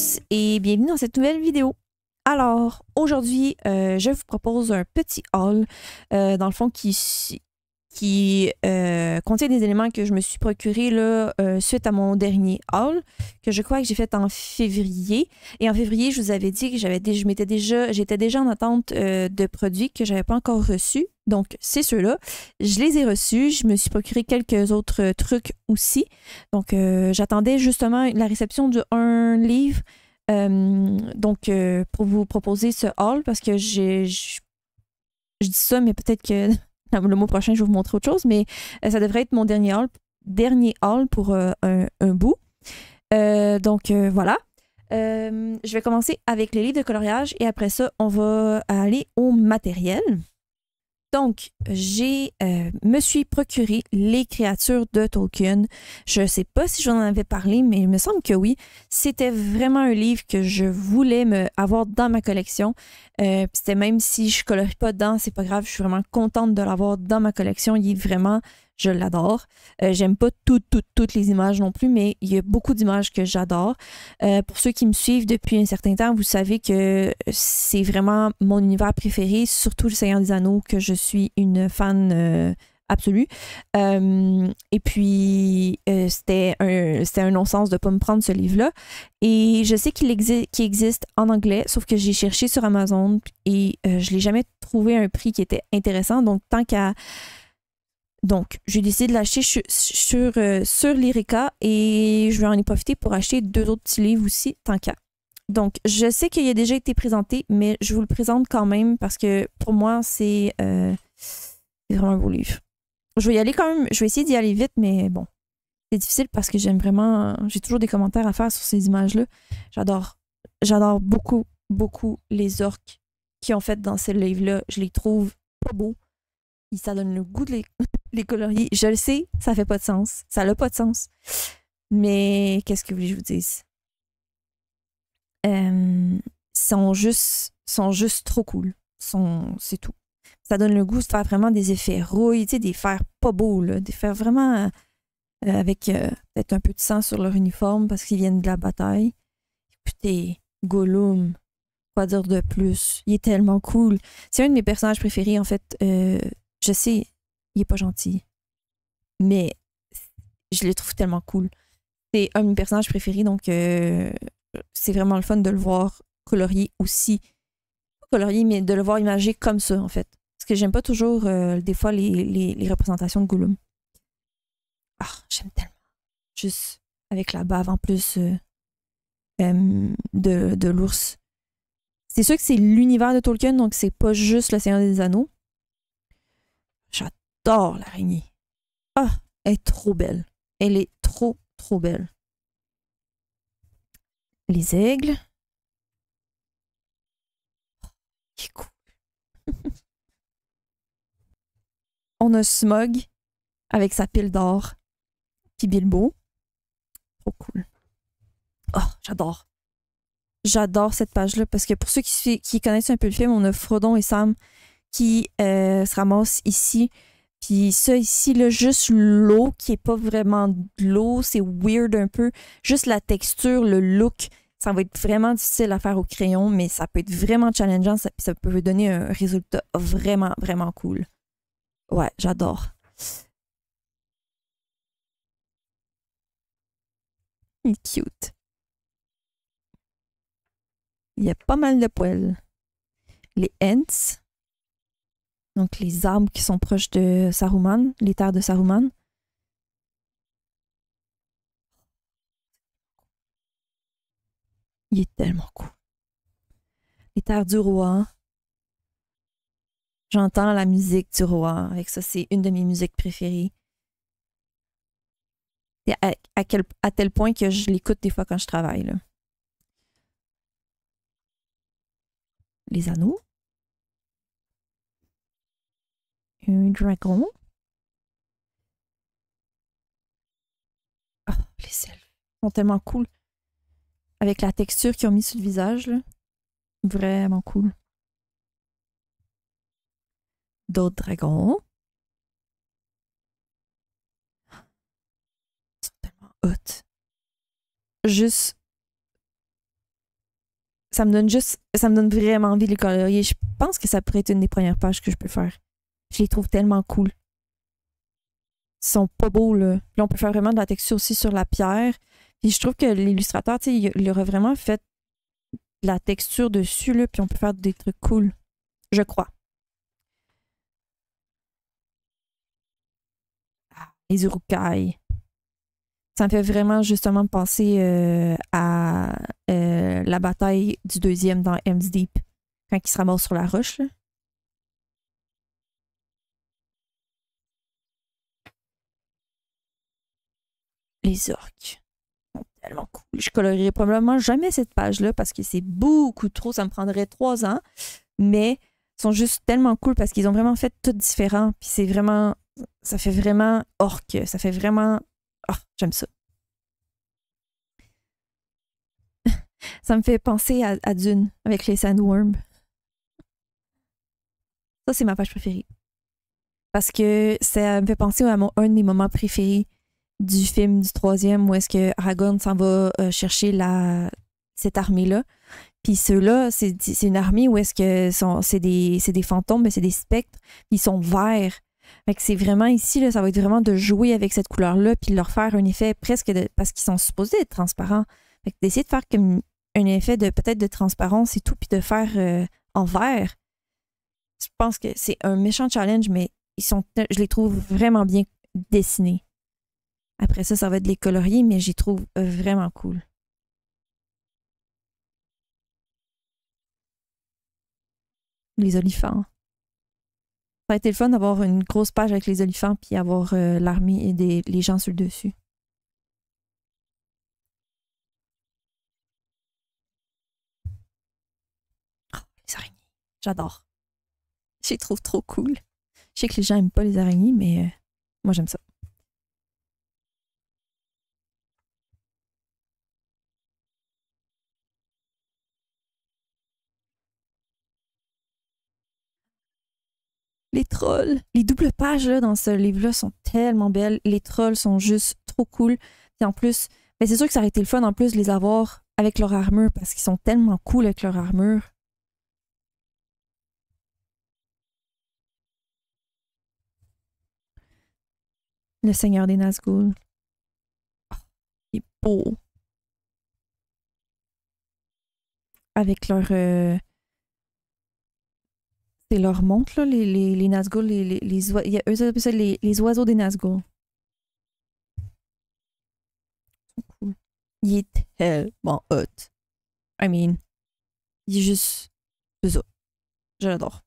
tous et bienvenue dans cette nouvelle vidéo. Alors, aujourd'hui, je vous propose un petit haul, dans le fond, qui contient des éléments que je me suis procuré là, suite à mon dernier haul, que je crois que j'ai fait en février. Et en février, je vous avais dit que j'étais déjà en attente de produits que je n'avais pas encore reçus. Donc, c'est ceux-là. Je les ai reçus. Je me suis procuré quelques autres trucs aussi. Donc, j'attendais justement la réception d'un livre. Pour vous proposer ce haul, parce que je dis ça, mais peut-être que le mois prochain, je vais vous montrer autre chose, mais ça devrait être mon dernier haul pour un bout. Voilà. Je vais commencer avec les livres de coloriage et après ça, on va aller au matériel. Donc, me suis procuré Les créatures de Tolkien. Je ne sais pas si j'en avais parlé, mais il me semble que oui. C'était vraiment un livre que je voulais avoir dans ma collection. C'était même si je ne colorie pas dedans, c'est pas grave. Je suis vraiment contente de l'avoir dans ma collection. Il est vraiment, je l'adore. J'aime pas toutes les images non plus, mais il y a beaucoup d'images que j'adore. Pour ceux qui me suivent depuis un certain temps, vous savez que c'est vraiment mon univers préféré, surtout Le Seigneur des Anneaux, que je suis une fan absolue. Et puis, c'était un non-sens de ne pas me prendre ce livre-là. Et je sais qu'il existe en anglais, sauf que j'ai cherché sur Amazon et je ne l'ai jamais trouvé à un prix qui était intéressant. Donc, j'ai décidé de l'acheter sur Lyrica et je vais en profiter pour acheter 2 autres petits livres aussi, tant qu'à. Donc, je sais qu'il a déjà été présenté, mais je vous le présente quand même parce que pour moi, c'est vraiment un beau livre. Je vais y aller quand même, je vais essayer d'y aller vite, mais bon, c'est difficile parce que j'ai toujours des commentaires à faire sur ces images-là. J'adore beaucoup, beaucoup les orques qui ont fait dans ce livre-là. Je les trouve pas beaux. Et ça donne le goût de les colorier. Je le sais, ça fait pas de sens. Ça n'a pas de sens. Mais qu'est-ce que vous voulez que je vous dise? Sont juste trop cool. C'est tout. Ça donne le goût de faire vraiment des effets rouilles, tu sais, des fers pas beaux, là, des fers vraiment avec peut-être un peu de sang sur leur uniforme parce qu'ils viennent de la bataille. Putain, Gollum, quoi dire de plus? Il est tellement cool. C'est un de mes personnages préférés, en fait. Je sais, il est pas gentil, mais je le trouve tellement cool. C'est un de mes personnages préférés, donc c'est vraiment le fun de le voir colorié aussi. Pas colorié, mais de le voir imagé comme ça, en fait. Parce que j'aime pas toujours, des fois, les représentations de Gollum. Ah, j'aime tellement. Juste avec la bave en plus de l'ours. C'est sûr que c'est l'univers de Tolkien, donc c'est pas juste Le Seigneur des Anneaux. J'adore l'araignée. Ah, elle est trop belle. Elle est trop, trop belle. Les aigles. Il est cool. On a Smog avec sa pile d'or. Puis Bilbo. Trop cool. Oh, j'adore. J'adore cette page-là parce que pour ceux qui connaissent un peu le film, on a Frodon et Sam qui se ramassent ici. Puis ça ici, là, juste l'eau qui est pas vraiment de l'eau, c'est weird un peu. Juste la texture, le look, ça va être vraiment difficile à faire au crayon, mais ça peut être vraiment challengeant. Ça peut donner un résultat vraiment, vraiment cool. Ouais, j'adore. Il est cute. Il y a pas mal de poils. Les Ents, donc les arbres qui sont proches de Saruman, les terres de Saruman. Il est tellement cool. Les terres du roi. J'entends la musique du roi. Avec ça, c'est une de mes musiques préférées. Et à tel point que je l'écoute des fois quand je travaille, là. Les anneaux. Un dragon. Ah, les elfes sont tellement cool. Avec la texture qu'ils ont mis sur le visage, là. Vraiment cool. D'autres dragons. Ils sont tellement hot. Juste ça me donne vraiment envie de les colorier. Je pense que ça pourrait être une des premières pages que je peux faire. Je les trouve tellement cool. Ils sont pas beaux, là. Là, on peut faire vraiment de la texture aussi sur la pierre. Puis je trouve que l'illustrateur, tu sais, il aurait vraiment fait de la texture dessus, là, puis on peut faire des trucs cool. Je crois. Les urukai. Ça me fait vraiment justement penser à la bataille du deuxième dans Helm's Deep, quand il se ramasse sur la roche, là. Les orques sont tellement cool. Je colorierai probablement jamais cette page-là parce que c'est beaucoup trop. Ça me prendrait 3 ans. Mais ils sont juste tellement cool parce qu'ils ont vraiment fait tout différent. Puis c'est vraiment. Ça fait vraiment orque. Ça fait vraiment. Oh, j'aime ça. Ça me fait penser à Dune avec les sandworms. Ça, c'est ma page préférée. Parce que ça me fait penser à un de mes moments préférés du film du troisième où est-ce que Aragorn s'en va chercher cette armée-là. Puis ceux-là, c'est une armée où est-ce que c'est des fantômes, mais c'est des spectres, puis ils sont verts. Fait que c'est vraiment ici, là, ça va être vraiment de jouer avec cette couleur-là, puis de leur faire un effet presque parce qu'ils sont supposés être transparents. Fait que d'essayer de faire comme un effet de peut-être de transparence et tout, puis de faire en vert. Je pense que c'est un méchant challenge, mais je les trouve vraiment bien dessinés. Après ça, ça va être de les colorier, mais j'y trouve vraiment cool. Les olifants. Ça a été le fun d'avoir une grosse page avec les olifants puis avoir l'armée et les gens sur le dessus. Oh, les araignées. J'adore. Je les trouve trop cool. Je sais que les gens n'aiment pas les araignées, mais moi, j'aime ça. Les trolls. Les doubles pages là, dans ce livre-là sont tellement belles. Les trolls sont juste trop cool. Et en plus, ben, c'est sûr que ça aurait été le fun en plus de les avoir avec leur armure parce qu'ils sont tellement cool avec leur armure. Le Seigneur des Nazgûl. Oh, il est beau. Avec c'est leur montre, là, les Nazgûl, eux appellent ça les oiseaux des Nazgûl. Cool. Il est tellement hot. I mean, il est juste. C'est ça. Je l'adore.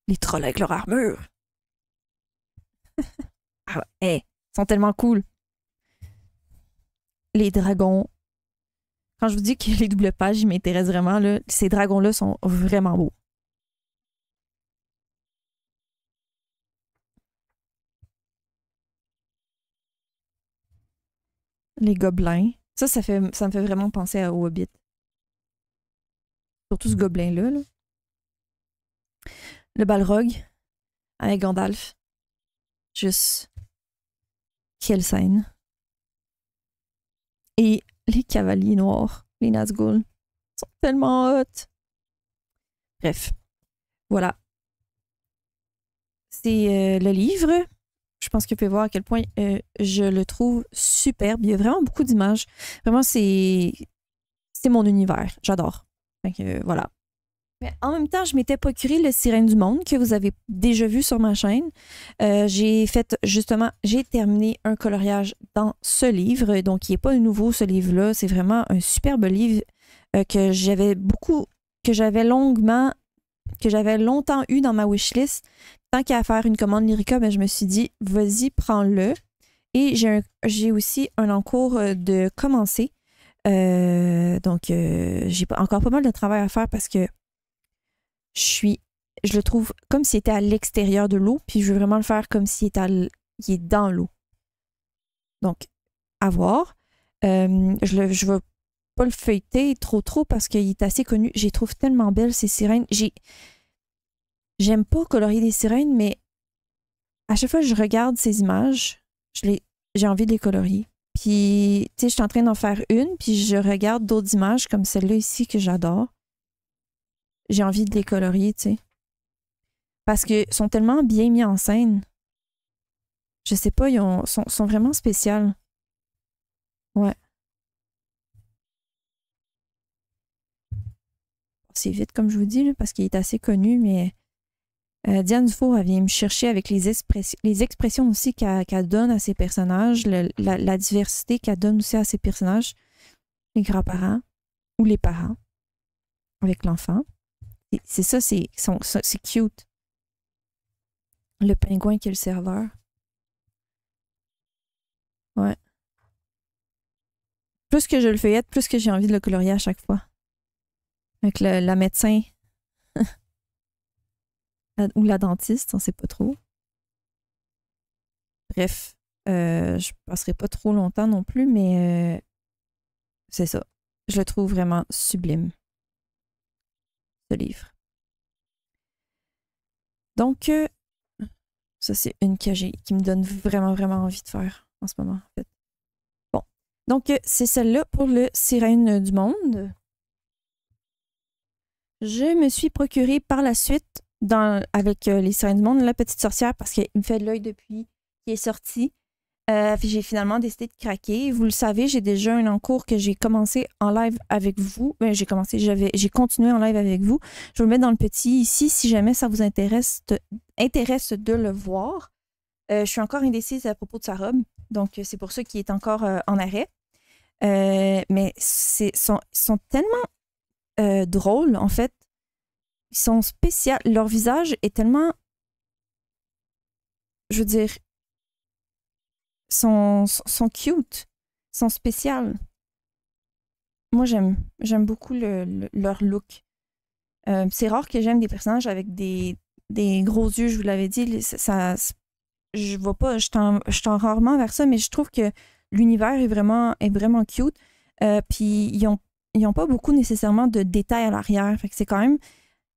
Les trolls avec leur armure. Ah, hey, ils sont tellement cool. Les dragons. Quand je vous dis que les doubles pages, ils m'intéressent vraiment, là, ces dragons-là sont vraiment beaux. Les gobelins. Ça me fait vraiment penser à Hobbit. Surtout ce gobelin-là. Là. Le Balrog avec Gandalf. Juste. Quelle scène. Et les cavaliers noirs, les Nazgûl, sont tellement hot. Bref, voilà. C'est le livre. Je pense que vous pouvez voir à quel point je le trouve superbe. Il y a vraiment beaucoup d'images. Vraiment, c'est mon univers. J'adore. Voilà. Mais en même temps, je m'étais procuré le Sirène du Monde que vous avez déjà vu sur ma chaîne. J'ai terminé un coloriage dans ce livre, donc il n'est pas nouveau ce livre-là. C'est vraiment un superbe livre que j'avais longtemps eu dans ma wishlist. Tant qu'à faire une commande Lyrica, ben, je me suis dit, vas-y, prends-le. Et j'ai aussi un encours de commencer. Donc, j'ai encore pas mal de travail à faire parce que je le trouve comme s'il était à l'extérieur de l'eau, puis je veux vraiment le faire comme s'il est dans l'eau. Donc, à voir. Je veux pas le feuilleter trop parce qu'il est assez connu. Je les trouve tellement belles, ces sirènes. J'aime pas colorier des sirènes, mais à chaque fois que je regarde ces images, j'ai envie de les colorier. Puis, tu sais, je suis en train d'en faire une, puis je regarde d'autres images comme celle-là ici que j'adore. J'ai envie de les colorier, tu sais. Parce qu'ils sont tellement bien mis en scène. Je sais pas, sont vraiment spéciales. Ouais. C'est vite, comme je vous dis, là, parce qu'il est assez connu, mais Diane Dufour, elle vient me chercher avec les expressions aussi qu'elle donne à ses personnages, la diversité qu'elle donne aussi à ses personnages, les grands-parents ou les parents avec l'enfant. C'est ça, c'est cute. Le pingouin qui est le serveur. Ouais. Plus que je le feuillette, plus que j'ai envie de le colorier à chaque fois. Avec la médecin ou la dentiste, on sait pas trop. Bref, je passerai pas trop longtemps non plus, mais c'est ça. Je le trouve vraiment sublime, ce livre. Donc, ça, c'est une qui me donne vraiment, vraiment envie de faire en ce moment, en fait. Bon. Donc, c'est celle-là pour le Sirène du Monde. Je me suis procuré par la suite, avec les Sirènes du Monde, La Petite Sorcière, parce qu'il me fait de l'œil depuis qu'il est sorti. Puis j'ai finalement décidé de craquer. Vous le savez, j'ai déjà un encours que j'ai commencé en live avec vous. J'ai continué en live avec vous. Je vais le mettre dans le petit ici si jamais ça vous intéresse de le voir. Je suis encore indécise à propos de sa robe, donc c'est pour ça qu'il est encore en arrêt. Mais sont tellement drôles, en fait. Ils sont spéciaux. Leur visage est tellement, je veux dire, sont cute, sont spéciales. Moi, j'aime beaucoup leur look. C'est rare que j'aime des personnages avec des gros yeux, je vous l'avais dit. Je vois pas, je tends rarement vers ça, mais je trouve que l'univers est vraiment cute. Puis ils ont pas beaucoup nécessairement de détails à l'arrière. Fait que c'est quand même,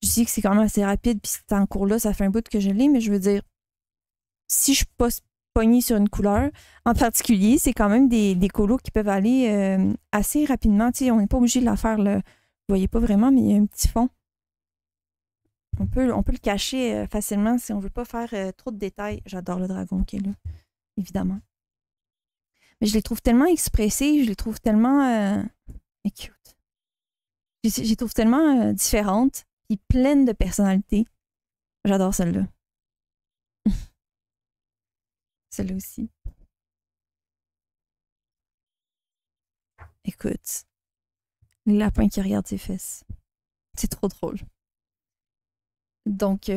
je dis que c'est quand même assez rapide, puis c'est en cours là, ça fait un bout que je l'ai, mais je veux dire, si je suis pas pognée sur une couleur en particulier, c'est quand même des colos qui peuvent aller assez rapidement. Tu sais, on n'est pas obligé de la faire, vous voyez pas vraiment, mais il y a un petit fond. On peut le cacher facilement si on veut pas faire trop de détails. J'adore le dragon qui est là, évidemment. Mais je les trouve tellement expressifs, je les trouve tellement cute. Je les trouve tellement différentes et pleines de personnalité. J'adore celle-là. Celle-là aussi. Écoute, le lapin qui regarde ses fesses. C'est trop drôle. Donc,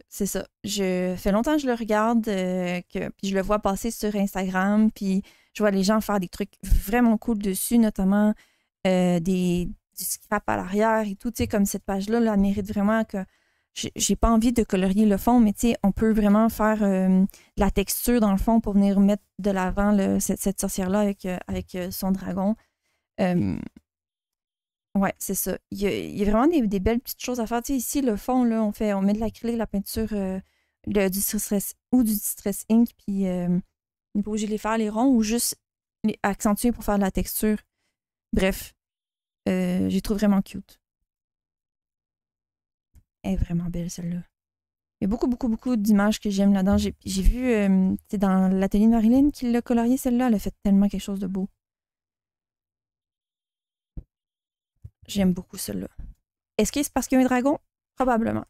c'est ça. Je fait longtemps que je le regarde, puis je le vois passer sur Instagram, puis je vois les gens faire des trucs vraiment cool dessus, notamment du scrap à l'arrière et tout. Tu sais, comme cette page-là, là, elle mérite vraiment que... J'ai pas envie de colorier le fond, mais tu sais, on peut vraiment faire de la texture dans le fond pour venir mettre de l'avant cette sorcière-là avec son dragon. Ouais, c'est ça. Il y a vraiment des belles petites choses à faire. Tu sais, ici, le fond, là, on met de l'acrylique, de la peinture, du Distress ou du Distress Ink, puis on n'est pas obligé de les faire les ronds ou juste les accentuer pour faire de la texture. Bref, j'ai trouvé vraiment cute. Elle est vraiment belle, celle-là. Il y a beaucoup, beaucoup, beaucoup d'images que j'aime là-dedans. J'ai vu, c'est dans l'atelier de Marilyn qui l'a coloriée, celle-là. Elle a fait tellement quelque chose de beau. J'aime beaucoup celle-là. Est-ce que c'est parce qu'il y a un dragon? Probablement.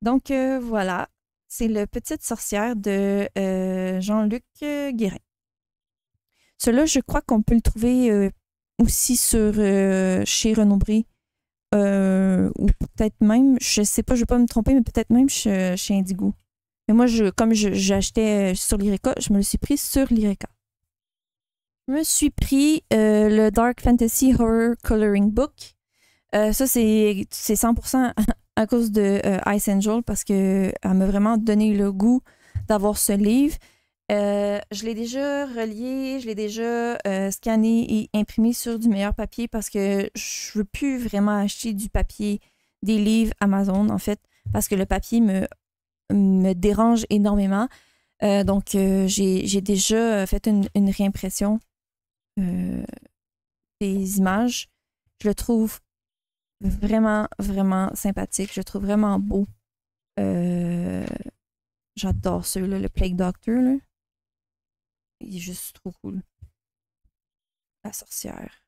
Donc, voilà. C'est le Petite Sorcière de Jean-Luc Guérin. Celui-là, je crois qu'on peut le trouver aussi sur chez Renaud-Bré. Ou peut-être même, je sais pas, je vais pas me tromper, mais peut-être même chez Indigo. Mais moi, comme j'achetais sur l'Ireka, je me le suis pris sur l'Ireka. Je me suis pris le Dark Fantasy Horror Coloring Book. Ça, c'est 100% à cause de Ice Angel parce qu'elle m'a vraiment donné le goût d'avoir ce livre. Je l'ai déjà relié, je l'ai déjà scanné et imprimé sur du meilleur papier parce que je veux plus vraiment acheter du papier des livres Amazon, en fait, parce que le papier me me dérange énormément. Donc, j'ai déjà fait une réimpression des images. Je le trouve vraiment, vraiment sympathique. Je le trouve vraiment beau. J'adore celui-là, le Plague Doctor. Là. Il est juste trop cool. La sorcière.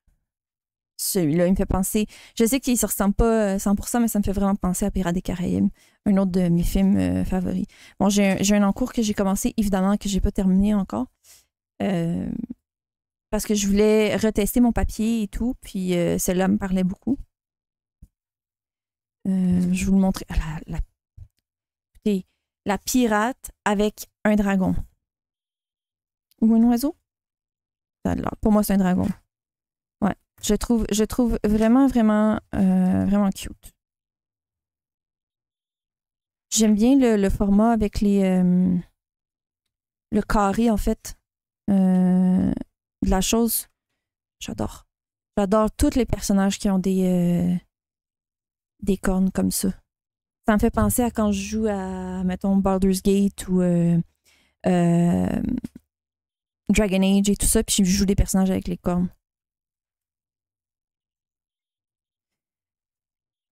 Celui-là, il me fait penser. Je sais qu'il ne se ressemble pas 100%, mais ça me fait vraiment penser à Pirates des Caraïbes, un autre de mes films favoris. Bon, j'ai un encours que j'ai commencé, évidemment, que j'ai pas terminé encore. Parce que je voulais retester mon papier et tout, puis celle-là me parlait beaucoup. Je vais vous le montrer. Écoutez, la pirate avec un dragon. Ou un oiseau? Pour moi, c'est un dragon. Ouais. Je trouve vraiment, vraiment, vraiment cute. J'aime bien le format avec le carré, en fait, de la chose. J'adore. J'adore tous les personnages qui ont des cornes comme ça. Ça me fait penser à quand je joue à, mettons, Baldur's Gate ou Dragon Age et tout ça, puis je joue des personnages avec les cornes.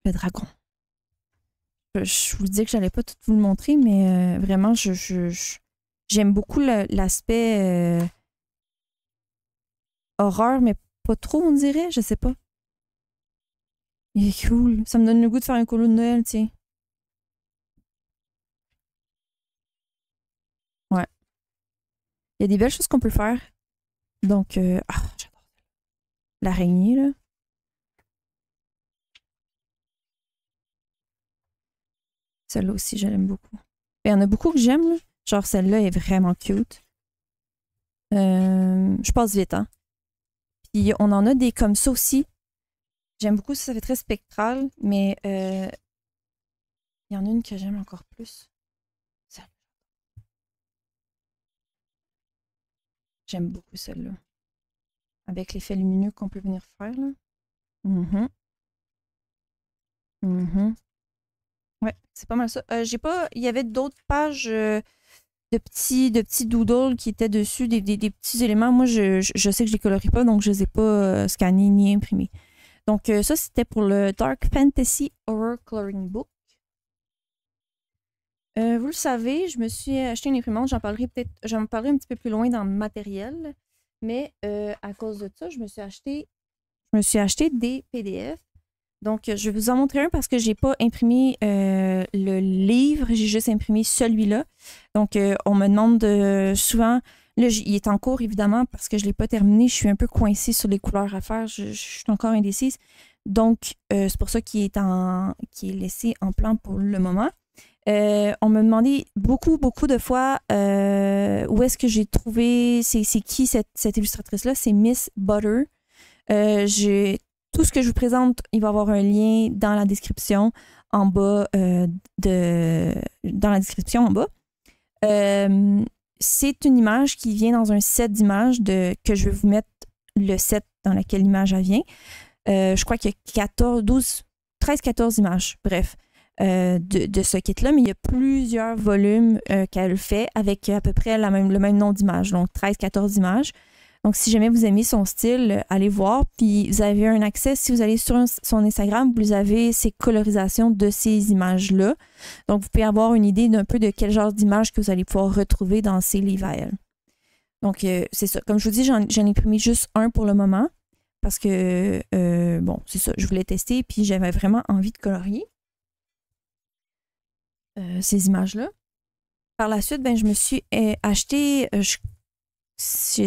Le dragon. Je vous dis que j'allais pas tout vous le montrer, mais vraiment, j'aime beaucoup l'aspect horreur, mais pas trop, on dirait, je sais pas. Il est cool. Ça me donne le goût de faire un colo de Noël, tiens. Ouais. Il y a des belles choses qu'on peut faire. Donc, j'adore l'araignée, là. Celle-là aussi, je l'aime beaucoup. Il y en a beaucoup que j'aime, là. Genre, celle-là est vraiment cute. Je passe vite, hein. Puis, on en a des comme ça aussi. J'aime beaucoup ça, fait très spectral, mais il y en a une que j'aime encore plus. Celle-là. J'aime beaucoup celle-là. Avec l'effet lumineux qu'on peut venir faire, là. Mhm. Mhm. Ouais, c'est pas mal ça. J'ai pas. Il y avait d'autres pages de petits doodles qui étaient dessus, des petits éléments. Moi, je sais que je les colorie pas, donc je les ai pas scannés ni imprimés. Donc, ça, c'était pour le Dark Fantasy Horror Coloring Book. Vous le savez, je me suis acheté une imprimante. J'en parlerai un petit peu plus loin dans le matériel. Mais à cause de ça, je me suis acheté des PDF. Donc, je vais vous en montrer un parce que j'ai pas imprimé le livre, j'ai juste imprimé celui-là. Donc, on me demande souvent, là, il est en cours évidemment parce que je l'ai pas terminé. Je suis un peu coincée sur les couleurs à faire. Je suis encore indécise. Donc, c'est pour ça qu'il est laissé en plan pour le moment. On me demandait beaucoup, beaucoup de fois où est-ce que j'ai trouvé, c'est qui cette illustratrice-là? C'est Miss Butter. Tout ce que je vous présente, il va y avoir un lien dans la description en bas. Dans la description en bas. C'est une image qui vient dans un set d'images que je vais vous mettre le set dans lequel l'image vient. Je crois qu'il y a 13-14 images, bref, de ce kit-là, mais il y a plusieurs volumes qu'elle fait avec à peu près le même nom d'image, donc 13-14 images. Donc, si jamais vous aimez son style, allez voir. Puis, vous avez un accès, si vous allez sur son Instagram, vous avez ses colorisations de ces images-là. Donc, vous pouvez avoir une idée d'un peu de quel genre d'image que vous allez pouvoir retrouver dans ces livres à elle. Donc, c'est ça. Comme je vous dis, j'en ai imprimé juste un pour le moment parce que, bon, c'est ça, je voulais tester puis j'avais vraiment envie de colorier ces images-là. Par la suite, ben, je me suis acheté... je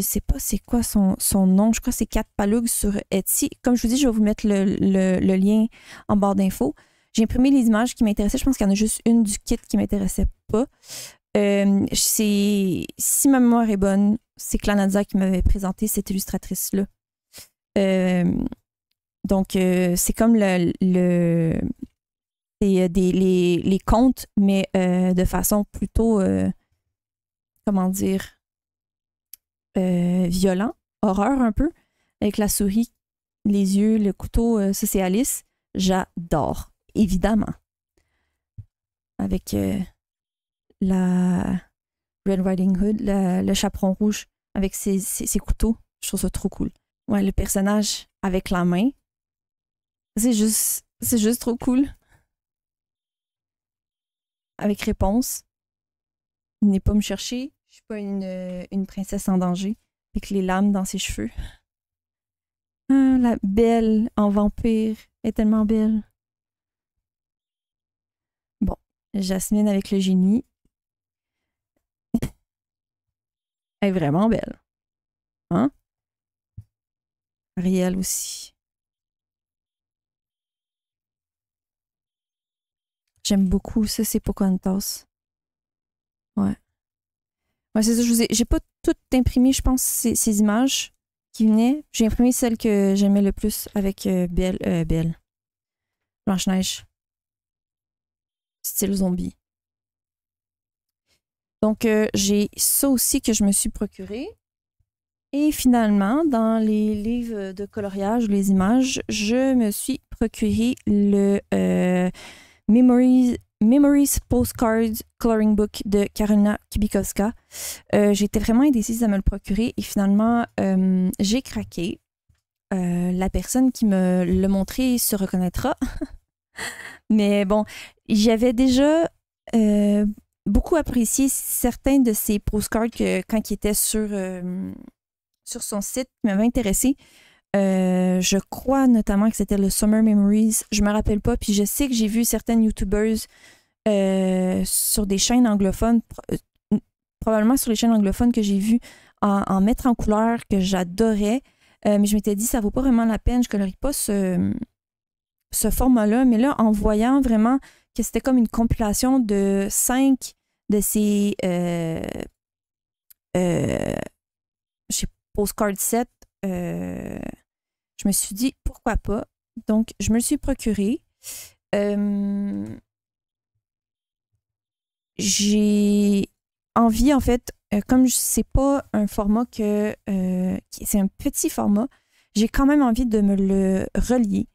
sais pas c'est quoi son nom. Je crois que c'est Cat Palug sur Etsy. Comme je vous dis, je vais vous mettre le lien en barre d'infos. J'ai imprimé les images qui m'intéressaient. Je pense qu'il y en a juste une du kit qui m'intéressait pas. Si ma mémoire est bonne, c'est Clanadia qui m'avait présenté cette illustratrice-là. Donc, c'est comme les contes, mais de façon plutôt, comment dire, violent, horreur un peu, avec la souris, les yeux, le couteau, ça c'est Alice. J'adore, évidemment. Avec la Red Riding Hood, le chaperon rouge avec ses couteaux. Je trouve ça trop cool. Ouais, le personnage avec la main. C'est juste trop cool. Avec réponse. Venez pas me chercher. Je suis pas une princesse en danger. Avec les lames dans ses cheveux. Ah, la belle en vampire. Elle est tellement belle. Bon, Jasmine avec le génie. Elle est vraiment belle. Hein? Ariel aussi. J'aime beaucoup ça, c'est Pocahontas. Ouais. Ouais, c'est ça, j'ai pas tout imprimé, je pense, ces images qui venaient. J'ai imprimé celles que j'aimais le plus avec Belle. Blanche-Neige. Style zombie. Donc, j'ai ça aussi que je me suis procuré. Et finalement, dans les livres de coloriage, les images, je me suis procuré le Memories Postcards Coloring Book de Karolina Kibikowska. J'étais vraiment indécise à me le procurer et finalement, j'ai craqué. La personne qui me l'a montré se reconnaîtra. Mais bon, j'avais déjà beaucoup apprécié certains de ces postcards quand il était sur son site qui m'avait intéressé. Je crois notamment que c'était le Summer Memories. Je me rappelle pas. Puis je sais que j'ai vu certaines YouTubers sur des chaînes anglophones, probablement sur les chaînes anglophones que j'ai vues en mettre en couleur, que j'adorais. Mais je m'étais dit, ça vaut pas vraiment la peine. Je colorie pas ce format-là. Mais là, en voyant vraiment que c'était comme une compilation de 5 de ces postcard set, je me suis dit pourquoi pas. Donc, je me le suis procuré. J'ai envie, en fait, comme c'est pas un format c'est un petit format, j'ai quand même envie de me le relier.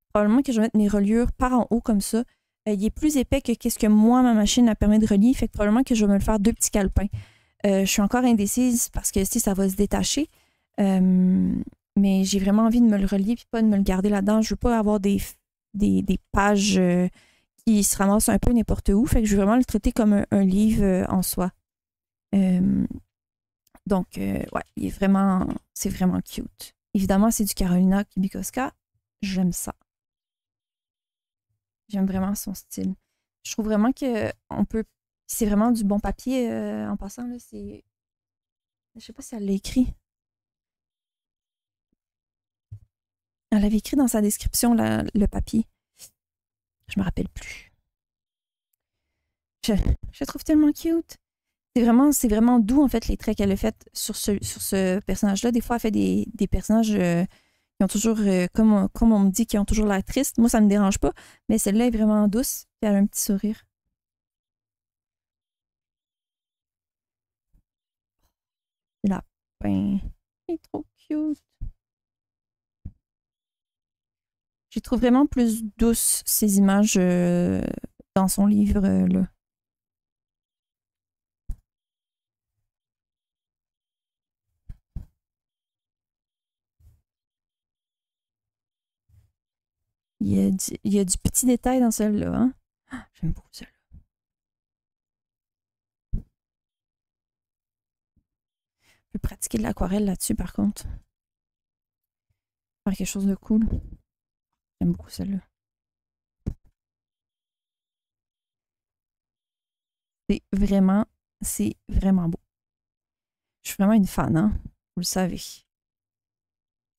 Probablement que je vais mettre mes reliures par en haut comme ça. Il est plus épais que qu'est-ce que moi, ma machine me permet de relier. Fait que probablement que je vais me le faire 2 petits calepins. Je suis encore indécise parce que si ça va se détacher. Mais j'ai vraiment envie de me le relier puis pas de me le garder là-dedans. Je veux pas avoir des pages qui se ramassent un peu n'importe où. Fait que je veux vraiment le traiter comme un livre en soi. Donc, ouais, c'est vraiment cute. Évidemment, c'est du Karolina Kibikowska. J'aime ça. J'aime vraiment son style. Je trouve vraiment que c'est vraiment du bon papier en passant. Là, je sais pas si elle l'a écrit. Elle avait écrit dans sa description le papier. Je me rappelle plus. Je le trouve tellement cute. C'est vraiment doux, en fait, les traits qu'elle a fait sur ce personnage-là. Des fois, elle fait des personnages qui ont toujours, comme on me dit, qui ont toujours l'air triste. Moi, ça me dérange pas, mais celle-là est vraiment douce. Et elle a un petit sourire. Lapin. Il est trop cute. Je trouve vraiment plus douces ces images dans son livre-là. Il y a du petit détail dans celle-là. Hein? Ah, j'aime beaucoup celle-là. Je peux pratiquer de l'aquarelle là-dessus, par contre. Faire quelque chose de cool. J'aime beaucoup celle-là. C'est vraiment beau. Je suis vraiment une fan, hein? Vous le savez.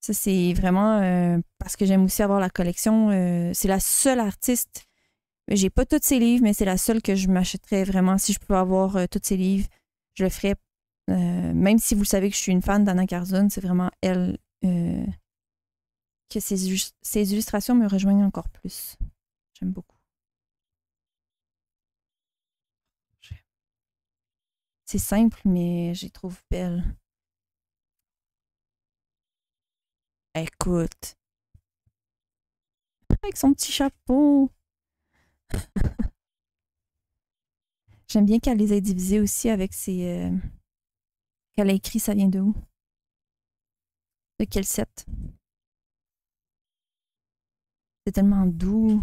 Ça, c'est vraiment parce que j'aime aussi avoir la collection. C'est la seule artiste. J'ai pas tous ses livres, mais c'est la seule que je m'achèterais vraiment. Si je pouvais avoir tous ses livres, je le ferais. Même si vous savez que je suis une fan d'Anna Carzon, c'est vraiment elle que ses illustrations me rejoignent encore plus. J'aime beaucoup. C'est simple, mais je les trouve belles. Écoute, avec son petit chapeau. J'aime bien qu'elle les ait divisés aussi avec ses... qu'elle a écrit ça vient de où? De quel set? C'est tellement doux.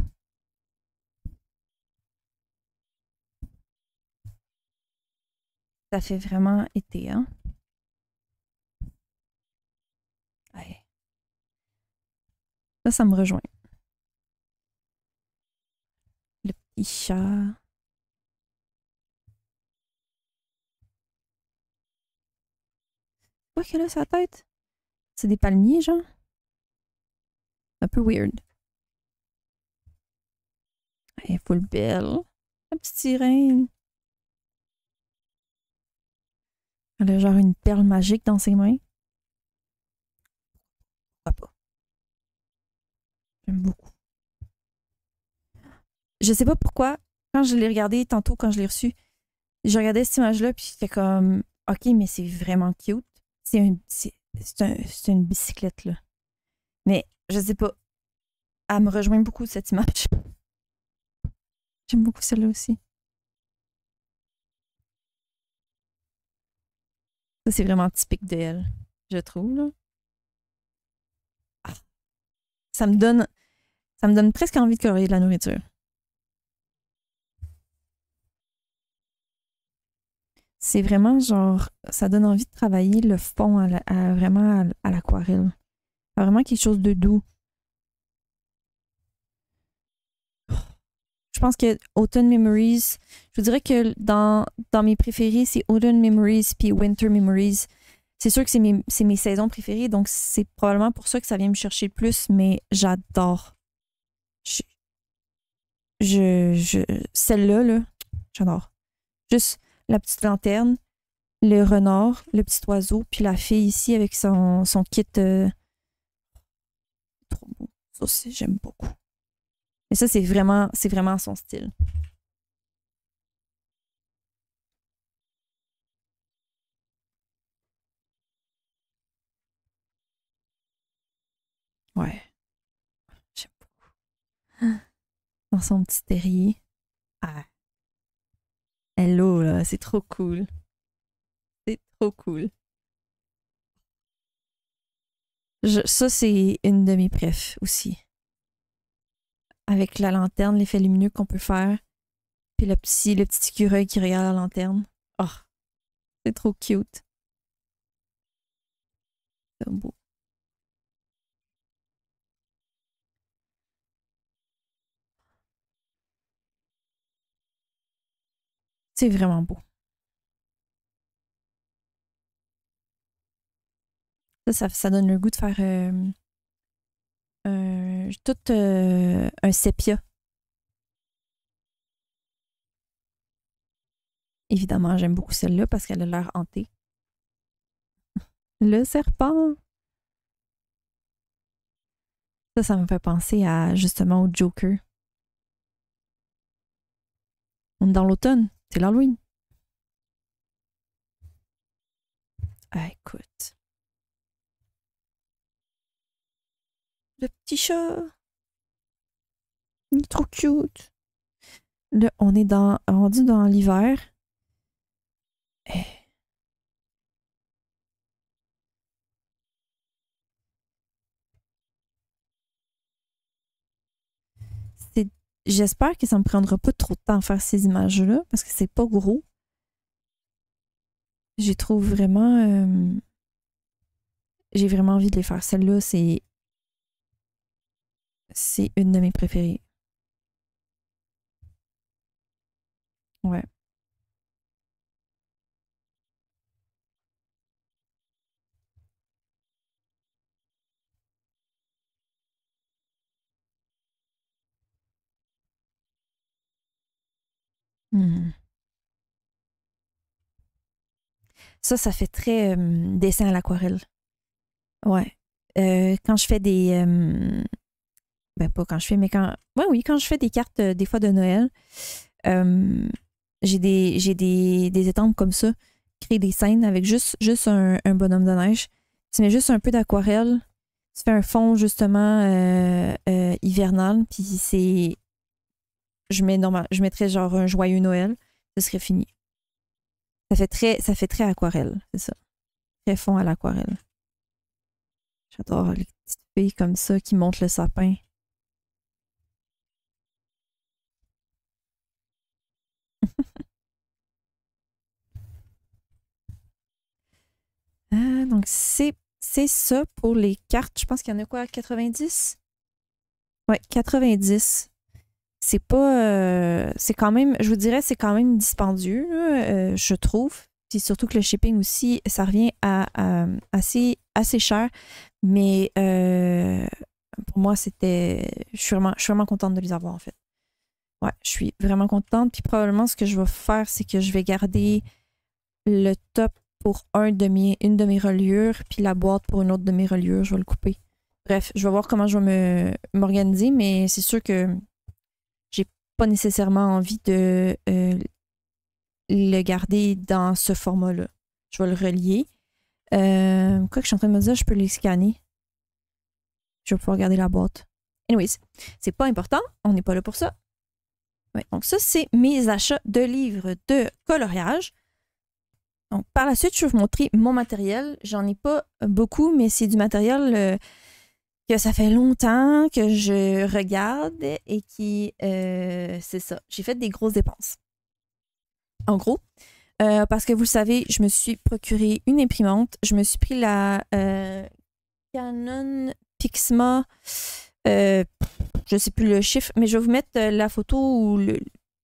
Ça fait vraiment été, hein? Ouais. Ça me rejoint. Le petit chat. Quoi qu'elle a sa tête? C'est des palmiers, genre? Un peu weird. Elle est full belle. La petite sirène. Elle a genre une perle magique dans ses mains. Pourquoi pas? J'aime beaucoup. Je sais pas pourquoi, quand je l'ai regardé tantôt, quand je l'ai reçu, je regardais cette image-là, puis j'étais comme, OK, mais c'est vraiment cute. C'est une bicyclette, là. Mais je sais pas, elle me rejoint beaucoup, cette image. J'aime beaucoup celle-là aussi. Ça, c'est vraiment typique d'elle, je trouve, là. Ah, ça me donne presque envie de colorier de la nourriture. C'est vraiment genre, ça donne envie de travailler le fond vraiment à l'aquarelle. Vraiment quelque chose de doux. Je pense que Autumn Memories, je vous dirais que dans mes préférés, c'est Autumn Memories puis Winter Memories. C'est sûr que c'est mes saisons préférées, donc c'est probablement pour ça que ça vient me chercher le plus, mais j'adore. Celle-là, là, j'adore. Juste la petite lanterne, le renard, le petit oiseau, puis la fille ici avec son kit. Trop beau. Ça aussi, j'aime beaucoup. Et ça, c'est vraiment son style. Ouais, j'aime beaucoup. Dans son petit terrier. Ah, hello, là, c'est trop cool. C'est trop cool. Ça, c'est une de mes préf aussi. Avec la lanterne, l'effet lumineux qu'on peut faire. Puis le petit écureuil qui regarde la lanterne. Oh, c'est trop cute. C'est beau. C'est vraiment beau. Ça donne le goût de faire tout un sépia. Évidemment, j'aime beaucoup celle-là parce qu'elle a l'air hantée. Le serpent. Ça me fait penser à justement au Joker. On est dans l'automne, c'est l'Halloween. Ah, écoute. Le petit chat. Il est trop cute. Là, on est rendu dans l'hiver. Eh, c'est- J'espère que ça me prendra pas trop de temps à faire ces images-là parce que c'est pas gros. J'ai trouve vraiment. J'ai vraiment envie de les faire. Celle-là, c'est une de mes préférées. Ouais. Hmm. Ça fait très dessin à l'aquarelle. Ouais. Quand je fais des. Ben, pas quand je fais, mais quand. Ouais, oui, quand je fais des cartes, des fois de Noël, euh, j'ai des étampes comme ça, créer des scènes avec juste un bonhomme de neige. Tu mets juste un peu d'aquarelle, tu fais un fond, justement, hivernal, puis c'est. Je mettrais genre un joyeux Noël. ce serait fini. Ça fait très aquarelle, c'est ça. Très fond à l'aquarelle. J'adore les petites filles comme ça qui montent le sapin. Donc, c'est ça pour les cartes. Je pense qu'il y en a quoi, 90? Ouais, 90. C'est pas. C'est quand même, je vous dirais, c'est quand même dispendieux, là, je trouve. Puis surtout que le shipping aussi, ça revient à assez cher. Mais pour moi, c'était. Je suis vraiment contente de les avoir, en fait. Ouais, je suis vraiment contente. Puis probablement, ce que je vais faire, c'est que je vais garder le top pour une de mes reliures, puis la boîte pour une autre de mes reliures. Je vais le couper. Bref, je vais voir comment je vais m'organiser, mais c'est sûr que j'ai pas nécessairement envie de le garder dans ce format-là. Je vais le relier. Quoi que je suis en train de me dire, je peux les scanner. Je vais pouvoir garder la boîte. Anyways, c'est pas important. On n'est pas là pour ça. Ouais, donc ça, c'est mes achats de livres de coloriage. Donc, par la suite, je vais vous montrer mon matériel. J'en ai pas beaucoup, mais c'est du matériel que ça fait longtemps que je regarde et qui, c'est ça, j'ai fait des grosses dépenses. En gros, parce que vous le savez, je me suis procuré une imprimante. Je me suis pris la Canon Pixma, je ne sais plus le chiffre, mais je vais vous mettre la photo ou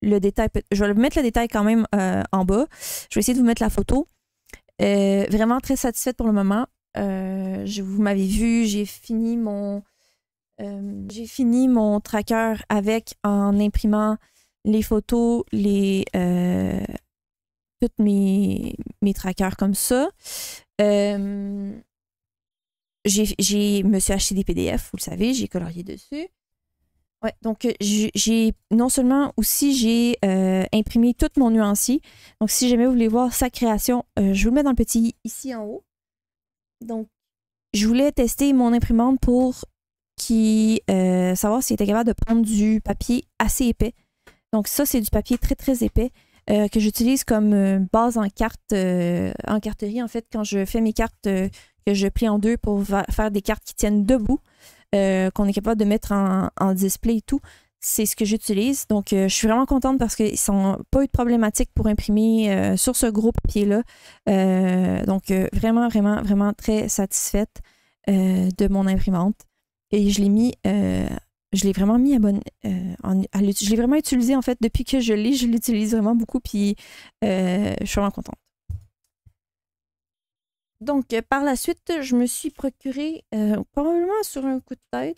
le détail. Je vais vous mettre le détail quand même en bas. Je vais essayer de vous mettre la photo. Vraiment très satisfaite pour le moment. Vous m'avez vu, j'ai fini mon tracker en imprimant les photos, toutes mes trackers comme ça. Me suis acheté des PDF, vous le savez, j'ai colorié dessus. Ouais, donc j'ai non seulement aussi j'ai imprimé tout mon nuancier. Donc si jamais vous voulez voir sa création, je vous le mets dans le petit ici en haut. Donc je voulais tester mon imprimante pour savoir s'il était capable de prendre du papier assez épais. Donc ça, c'est du papier très très épais que j'utilise comme base en carterie. En fait, quand je fais mes cartes que je plie en deux pour faire des cartes qui tiennent debout, qu'on est capable de mettre en display et tout, c'est ce que j'utilise. Donc, je suis vraiment contente parce qu'ils n'ont pas eu de problématique pour imprimer sur ce gros papier-là. Donc, vraiment, vraiment, vraiment très satisfaite de mon imprimante. Et je l'ai vraiment mis je l'ai vraiment utilisé, en fait, depuis que je l'utilise vraiment beaucoup, puis je suis vraiment contente. Donc, par la suite, je me suis procuré, probablement sur un coup de tête,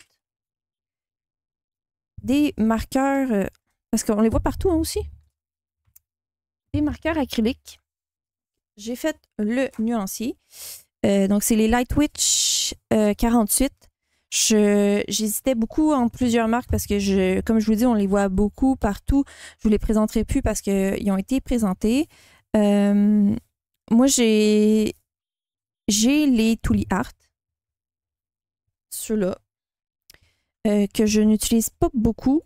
des marqueurs, parce qu'on les voit partout hein, aussi, des marqueurs acryliques. J'ai fait le nuancier. Donc, c'est les Lightwitch 48. J'hésitais beaucoup entre plusieurs marques parce que, comme je vous dis, on les voit beaucoup partout. Je vous les présenterai plus parce qu'ils ont été présentés. Moi, j'ai les Tuli Art, ceux-là, que je n'utilise pas beaucoup.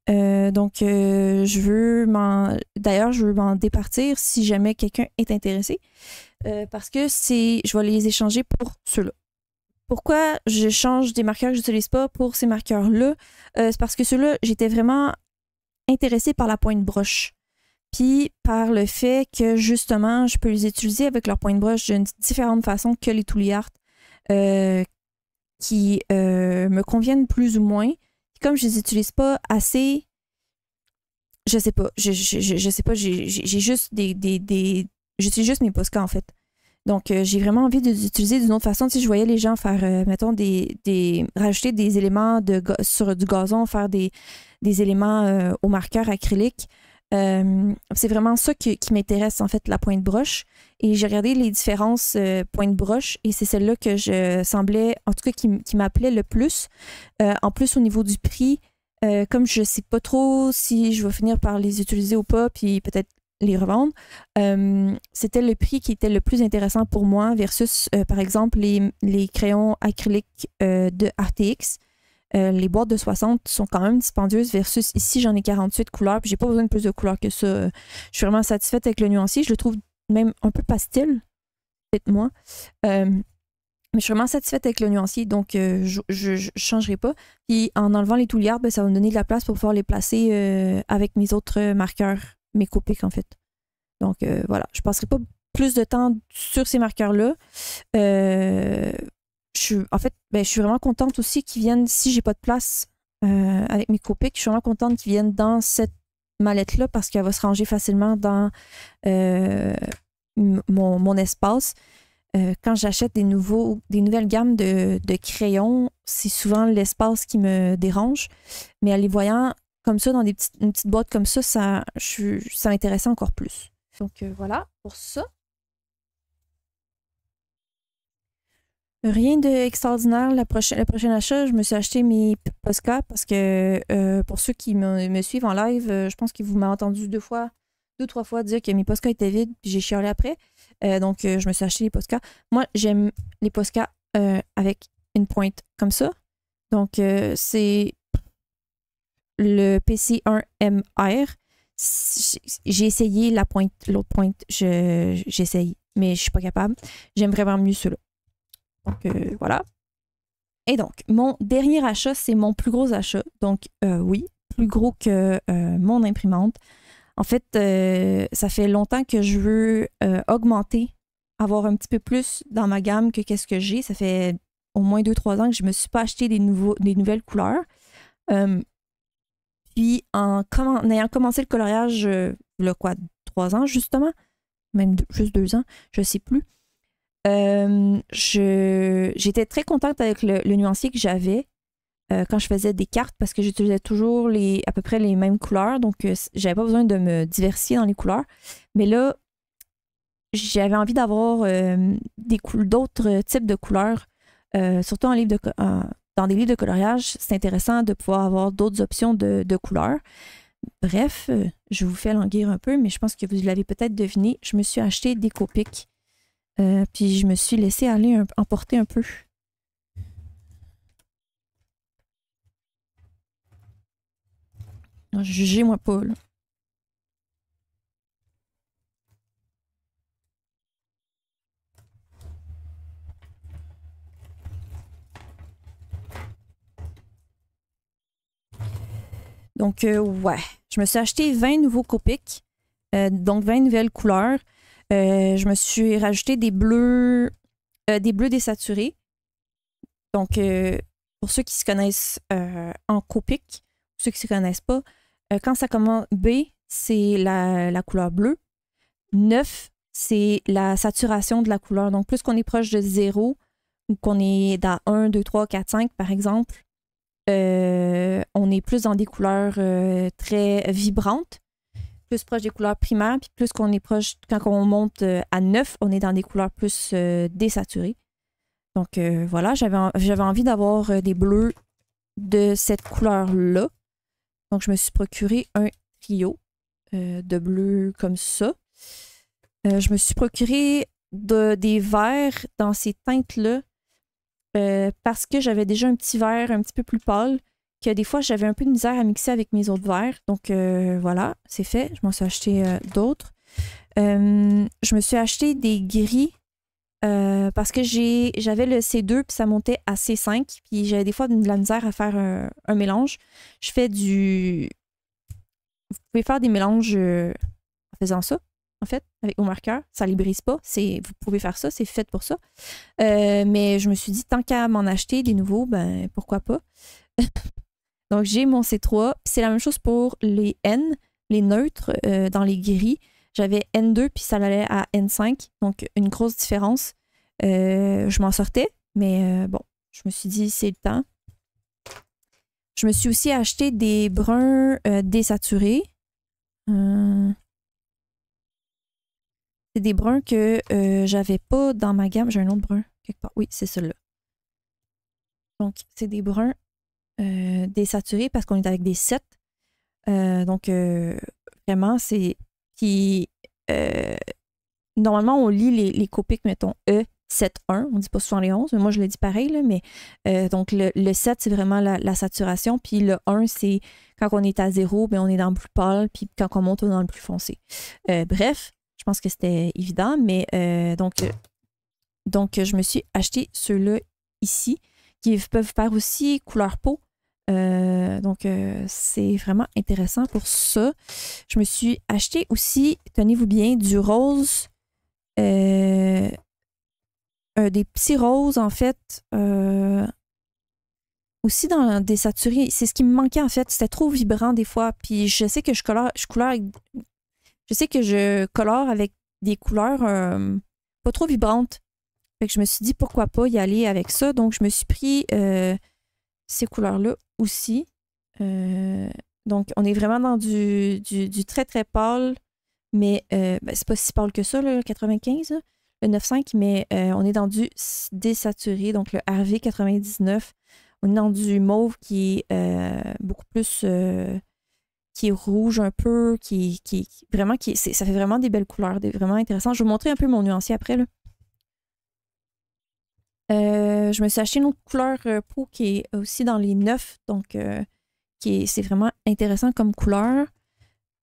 Donc, d'ailleurs, je veux m'en départir si jamais quelqu'un est intéressé parce que je vais les échanger pour ceux-là. Pourquoi je change des marqueurs que je n'utilise pas pour ces marqueurs-là? C'est parce que ceux-là, j'étais vraiment intéressée par la pointe broche. Puis par le fait que, justement, je peux les utiliser avec leur pointe broche d'une différente façon que les Tuli Art qui me conviennent plus ou moins. Puis comme je les utilise pas assez, je sais pas, j'ai juste j'utilise juste mes Posca, en fait. Donc, j'ai vraiment envie de les utiliser d'une autre façon. Si je voyais les gens faire, mettons, rajouter des éléments sur du gazon, faire des éléments au marqueur acrylique, c'est vraiment ça qui m'intéresse, en fait, la pointe broche. Et j'ai regardé les différences pointe broche et c'est celle-là que je semblais, en tout cas, qui m'appelait le plus. En plus, au niveau du prix, comme je sais pas trop si je vais finir par les utiliser ou pas, puis peut-être les revendre, c'était le prix qui était le plus intéressant pour moi versus, par exemple, les crayons acryliques de RTX. les boîtes de 60 sont quand même dispendieuses versus ici, j'en ai 48 couleurs, puis j'ai pas besoin de plus de couleurs que ça. Je suis vraiment satisfaite avec le nuancier. Je le trouve même un peu pastel, peut-être moi. Mais je suis vraiment satisfaite avec le nuancier, donc je ne changerai pas. Puis en enlevant les toulières, ben, ça va me donner de la place pour pouvoir les placer avec mes autres marqueurs, mes Copic en fait. Donc voilà, je ne passerai pas plus de temps sur ces marqueurs-là. En fait, ben, je suis vraiment contente aussi qu'ils viennent, si j'ai pas de place avec mes Copic, je suis vraiment contente qu'ils viennent dans cette mallette-là parce qu'elle va se ranger facilement dans mon espace. Quand j'achète des nouvelles gammes de crayons, c'est souvent l'espace qui me dérange. Mais en les voyant comme ça, dans une petite boîte comme ça m'intéressait encore plus. Donc voilà pour ça. Rien d'extraordinaire. Le prochain achat, je me suis acheté mes Posca parce que pour ceux qui me suivent en live, je pense que vous m'avez entendu 2-3 fois dire que mes Posca étaient vides, puis j'ai chialé après. Donc, je me suis acheté les Posca. Moi, j'aime les Posca avec une pointe comme ça. Donc, c'est le PC1MR. J'ai essayé l'autre pointe. J'essaye, mais je suis pas capable. J'aime vraiment mieux ceux-là. Donc, voilà. Et donc, mon dernier achat, c'est mon plus gros achat. Donc, oui, plus gros que mon imprimante. En fait, ça fait longtemps que je veux augmenter, avoir un petit peu plus dans ma gamme que qu'est-ce que j'ai. Ça fait au moins 2-3 ans que je ne me suis pas acheté des nouvelles couleurs. Puis, en ayant commencé le coloriage, il y a quoi, 3 ans justement? Même juste 2 ans, je ne sais plus. J'étais très contente avec le nuancier que j'avais. Quand je faisais des cartes parce que j'utilisais toujours à peu près les mêmes couleurs. Donc, j'avais pas besoin de me diversifier dans les couleurs. Mais là, j'avais envie d'avoir d'autres types de couleurs. Surtout dans des livres de coloriage, c'est intéressant de pouvoir avoir d'autres options de couleurs. Bref, je vous fais languir un peu, mais je pense que vous l'avez peut-être deviné. Je me suis acheté des Copic. Puis je me suis laissée aller emporter un peu. Jugez-moi pas, là. Donc, ouais, je me suis acheté 20 nouveaux Copic, donc 20 nouvelles couleurs. Je me suis rajouté des bleus désaturés. Donc, pour ceux qui se connaissent en Copic, ceux qui ne se connaissent pas, quand ça commence B, c'est la couleur bleue. 9, c'est la saturation de la couleur. Donc, plus qu'on est proche de 0 ou qu'on est dans 1, 2, 3, 4, 5, par exemple, on est plus dans des couleurs très vibrantes, plus proche des couleurs primaires, puis plus qu'on est proche, quand on monte à 9, on est dans des couleurs plus désaturées. Donc voilà, j'avais envie d'avoir des bleus de cette couleur-là. Donc je me suis procuré un trio de bleus comme ça. Je me suis procuré des verts dans ces teintes-là parce que j'avais déjà un petit vert un petit peu plus pâle que des fois j'avais un peu de misère à mixer avec mes autres verts. Donc voilà, c'est fait. Je m'en suis acheté d'autres. Je me suis acheté des gris parce que j'avais le C2 puis ça montait à C5 puis j'avais des fois de la misère à faire un mélange. Je fais Vous pouvez faire des mélanges en faisant ça, en fait, avec vos marqueurs. Ça ne les brise pas. Vous pouvez faire ça, c'est fait pour ça. Mais je me suis dit, tant qu'à m'en acheter des nouveaux, ben pourquoi pas. Donc, j'ai mon C3. Puis c'est la même chose pour les N, les neutres dans les gris. J'avais N2 puis ça allait à N5. Donc, une grosse différence. Je m'en sortais, mais bon, je me suis dit, c'est le temps. Je me suis aussi acheté des bruns désaturés. C'est des bruns que j'avais pas dans ma gamme. J'ai un autre brun quelque part. Oui, c'est celui-là. Donc, c'est des bruns désaturés parce qu'on est avec des 7. Donc, vraiment, c'est... Puis, normalement, on lit les Copic, mettons, E, 7-1. On dit pas souvent les 11, mais moi, je le dis pareil. Là, mais, donc, le 7, c'est vraiment la saturation. Puis le 1, c'est quand on est à 0, ben, on est dans le plus pâle. Puis quand on monte, on est dans le plus foncé. Bref, je pense que c'était évident. Mais donc, je me suis acheté ceux-là ici, qui peuvent faire aussi couleur peau. Donc, c'est vraiment intéressant pour ça. Je me suis acheté aussi, tenez-vous bien, du rose, des petits roses, en fait, aussi dans des saturés. C'est ce qui me manquait, en fait. C'était trop vibrant des fois. Puis, je sais que je colore avec des couleurs pas trop vibrantes. Fait que je me suis dit, pourquoi pas y aller avec ça. Donc, je me suis pris ces couleurs-là aussi. Donc, on est vraiment dans du très, très pâle, mais ben, c'est pas si pâle que ça, le 95, là, le 9.5, mais on est dans du désaturé, donc le RV 99. On est dans du mauve qui est beaucoup plus... qui est rouge un peu, ça fait vraiment des belles couleurs, vraiment intéressant. Je vais vous montrer un peu mon nuancier après, là. Je me suis acheté une autre couleur peau qui est aussi dans les 9, donc c'est vraiment intéressant comme couleur.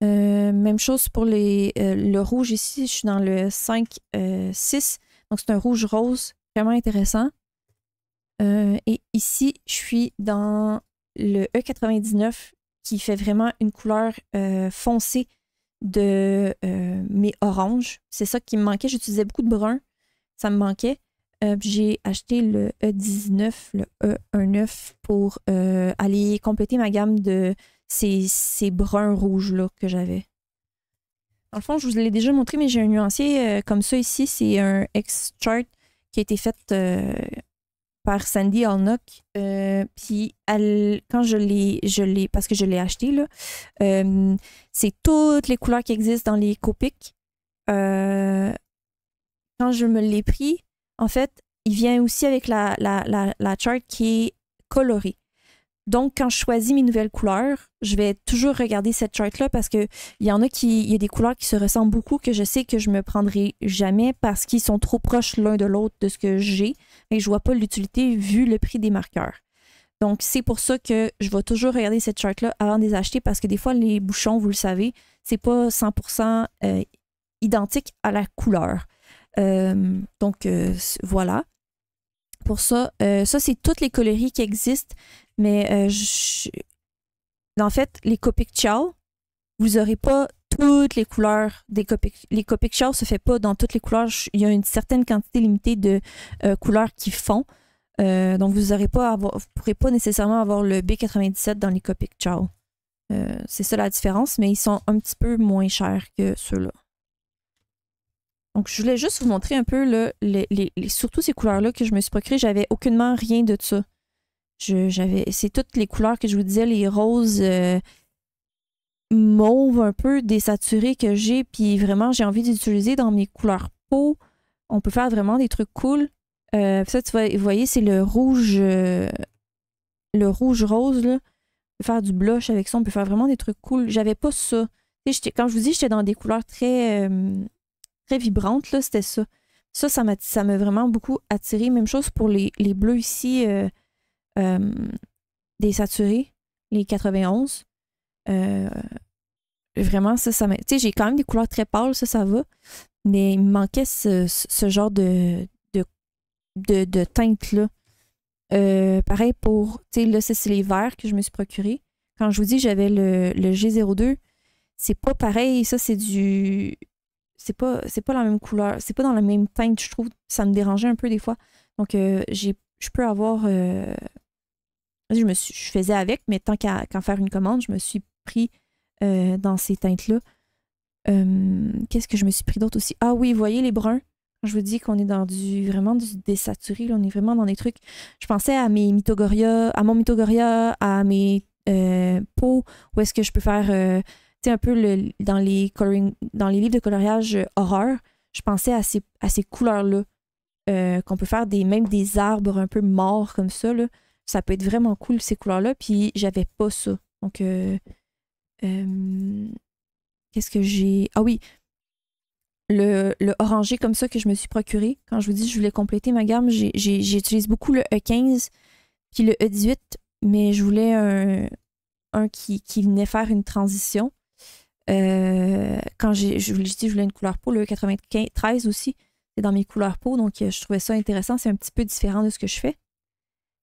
Même chose pour le rouge ici, je suis dans le 5-6, donc c'est un rouge rose, vraiment intéressant. Et ici, je suis dans le E99 qui fait vraiment une couleur foncée de mes oranges. C'est ça qui me manquait, j'utilisais beaucoup de brun, ça me manquait. J'ai acheté le E19, le E19 pour aller compléter ma gamme de ces bruns rouges-là que j'avais. Dans le fond, je vous l'ai déjà montré, mais j'ai un nuancier comme ça ici. C'est un X-Chart qui a été fait par Sandy Alnock. Puis quand je l'ai, parce que je l'ai acheté, là, c'est toutes les couleurs qui existent dans les Copic. Quand je me l'ai pris, en fait, il vient aussi avec la chart qui est colorée. Donc, quand je choisis mes nouvelles couleurs, je vais toujours regarder cette chart-là parce qu'il y en a il y a des couleurs qui se ressemblent beaucoup que je sais que je ne me prendrai jamais parce qu'ils sont trop proches l'un de l'autre de ce que j'ai et je ne vois pas l'utilité vu le prix des marqueurs. Donc, c'est pour ça que je vais toujours regarder cette chart-là avant de les acheter parce que des fois, les bouchons, vous le savez, c'est pas 100% identique à la couleur. Donc, voilà. Pour ça, ça, c'est toutes les coloris qui existent. Mais en fait, les Copic Ciao, vous n'aurez pas toutes les couleurs des Copic. Les Copic Ciao ne se fait pas dans toutes les couleurs. Il y a une certaine quantité limitée de couleurs qui font. Donc, vous ne pourrez pas nécessairement avoir le B97 dans les Copic Ciao. C'est ça la différence, mais ils sont un petit peu moins chers que ceux-là. Donc, je voulais juste vous montrer un peu là, surtout ces couleurs-là que je me suis procuré. J'avais aucunement rien de ça. C'est toutes les couleurs que je vous disais, les roses mauves un peu désaturées que j'ai. Puis vraiment, j'ai envie d'utiliser dans mes couleurs peau. On peut faire vraiment des trucs cool. Ça, vous voyez, c'est le rouge rose. Là. On peut faire du blush avec ça. On peut faire vraiment des trucs cool. J'avais pas ça. Quand je vous dis, j'étais dans des couleurs très vibrantes. Là, c'était ça. Ça m'a vraiment beaucoup attiré. Même chose pour les bleus ici. Des saturés, les 91. Vraiment, ça m'a... Tu sais, j'ai quand même des couleurs très pâles, ça va. Mais il me manquait ce genre de teinte-là. Pareil pour... Tu sais, là, c'est les verts que je me suis procuré. Quand je vous dis j'avais le G02, c'est pas pareil. Ça, c'est du... C'est pas la même couleur. C'est pas dans la même teinte, je trouve. Ça me dérangeait un peu des fois. Donc, je peux avoir... Je faisais avec, mais tant qu'à faire une commande, je me suis pris dans ces teintes-là. Qu'est-ce que je me suis pris d'autre aussi? Ah oui, vous voyez les bruns? Quand je vous dis qu'on est dans vraiment du désaturé, là, on est vraiment dans des trucs. Je pensais à mes Mythogoria, à mon Mythogoria, à mes peaux, où est-ce que je peux faire tu sais, un peu dans les livres de coloriage horreur. Je pensais à ces couleurs-là. Qu'on peut faire même des arbres un peu morts comme ça, là. Ça peut être vraiment cool, ces couleurs-là. Puis, j'avais pas ça. Donc, qu'est-ce que j'ai... Ah oui! le orangé comme ça que je me suis procuré. Quand je vous dis que je voulais compléter ma gamme, j'utilise beaucoup le E15 puis le E18, mais je voulais un qui venait faire une transition. Quand je vous l'ai dit, je voulais une couleur peau, le E93 aussi, c'est dans mes couleurs peau, donc je trouvais ça intéressant. C'est un petit peu différent de ce que je fais.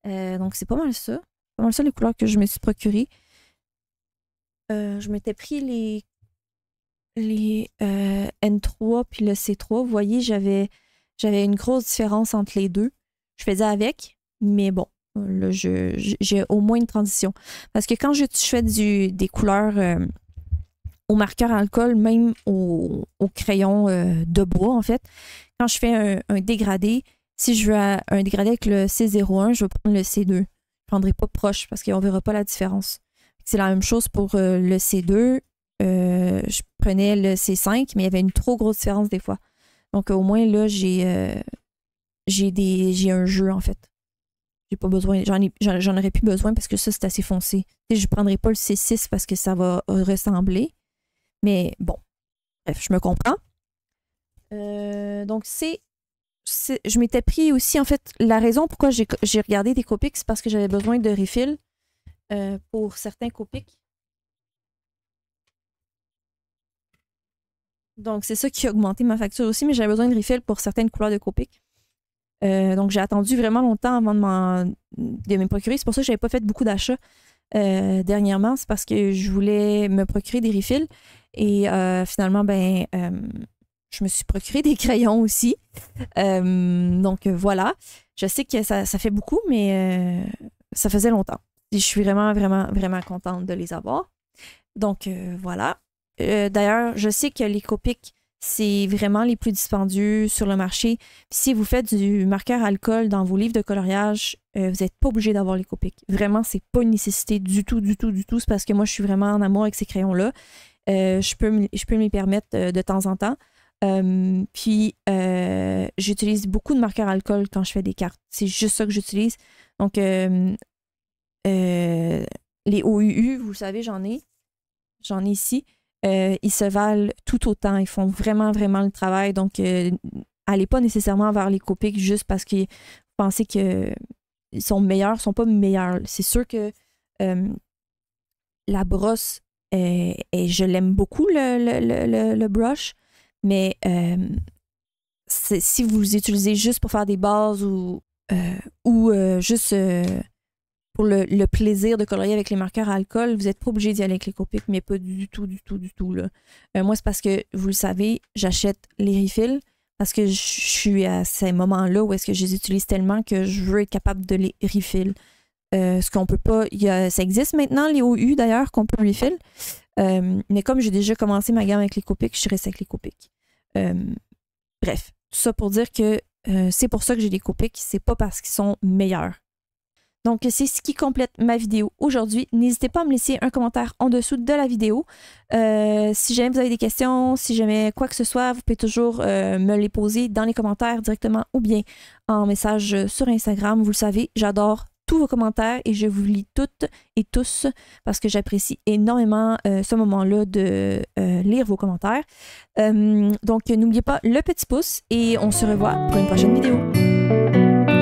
Donc c'est pas mal ça. C'est pas mal ça les couleurs que je me suis procurées. Je m'étais pris les N3 puis le C3. Vous voyez, j'avais une grosse différence entre les deux. Je faisais avec, mais bon, là, j'ai au moins une transition. Parce que quand je fais des couleurs au marqueur à alcool, même au crayon de bois, en fait, quand je fais un dégradé, si je veux un dégradé avec le C01, je vais prendre le C2. Je ne prendrai pas proche parce qu'on ne verra pas la différence. C'est la même chose pour le C2. Je prenais le C5, mais il y avait une trop grosse différence des fois. Donc au moins là, j'ai un jeu en fait. J'ai pas besoin, j'en aurais plus besoin parce que ça, c'est assez foncé. Je ne prendrai pas le C6 parce que ça va ressembler. Mais bon, bref, je me comprends. Donc je m'étais pris aussi, en fait, la raison pourquoi j'ai regardé des Copics, c'est parce que j'avais besoin de refill pour certains Copics. Donc, c'est ça qui a augmenté ma facture aussi, mais j'avais besoin de refill pour certaines couleurs de Copic. Donc, j'ai attendu vraiment longtemps avant de me procurer. C'est pour ça que je n'avais pas fait beaucoup d'achats dernièrement. C'est parce que je voulais me procurer des refills. Et finalement, je me suis procuré des crayons aussi. Donc, voilà. Je sais que ça fait beaucoup, mais ça faisait longtemps. Et je suis vraiment, vraiment, vraiment contente de les avoir. Donc, voilà. D'ailleurs, je sais que les Copics, c'est vraiment les plus dispendieux sur le marché. Si vous faites du marqueur alcool dans vos livres de coloriage, vous n'êtes pas obligé d'avoir les Copics. Vraiment, c'est pas une nécessité du tout, du tout, du tout. C'est parce que moi, je suis vraiment en amour avec ces crayons-là. Je peux me les permettre de temps en temps. Puis, j'utilise beaucoup de marqueurs alcool quand je fais des cartes. C'est juste ça que j'utilise. Donc, les OUU, vous le savez, j'en ai. J'en ai ici. Ils se valent tout autant. Ils font vraiment, vraiment le travail. Donc, allez pas nécessairement vers les Copics juste parce que vous pensez qu'ils sont meilleurs. Ils ne sont pas meilleurs. C'est sûr que la brosse, je l'aime beaucoup, le brush, mais si vous l'utilisez juste pour faire des bases ou juste pour le plaisir de colorier avec les marqueurs à alcool, vous n'êtes pas obligé d'y aller avec les Copics, mais pas du tout, du tout, du tout. Là. Moi, c'est parce que, vous le savez, j'achète les refills parce que je suis à ces moments-là où est-ce que je les utilise tellement que je veux être capable de les refill. Ce qu'on peut pas... ça existe maintenant, les OU d'ailleurs, qu'on peut refill. Mais comme j'ai déjà commencé ma gamme avec les Copics, je reste avec les Copics. Bref, tout ça pour dire que c'est pour ça que j'ai des Copics, c'est pas parce qu'ils sont meilleurs. Donc, c'est ce qui complète ma vidéo aujourd'hui. N'hésitez pas à me laisser un commentaire en dessous de la vidéo. Si jamais vous avez des questions, si jamais quoi que ce soit, vous pouvez toujours me les poser dans les commentaires directement ou bien en message sur Instagram. Vous le savez, j'adore tous vos commentaires et je vous lis toutes et tous parce que j'apprécie énormément ce moment-là de lire vos commentaires. Donc, n'oubliez pas le petit pouce et on se revoit pour une prochaine vidéo.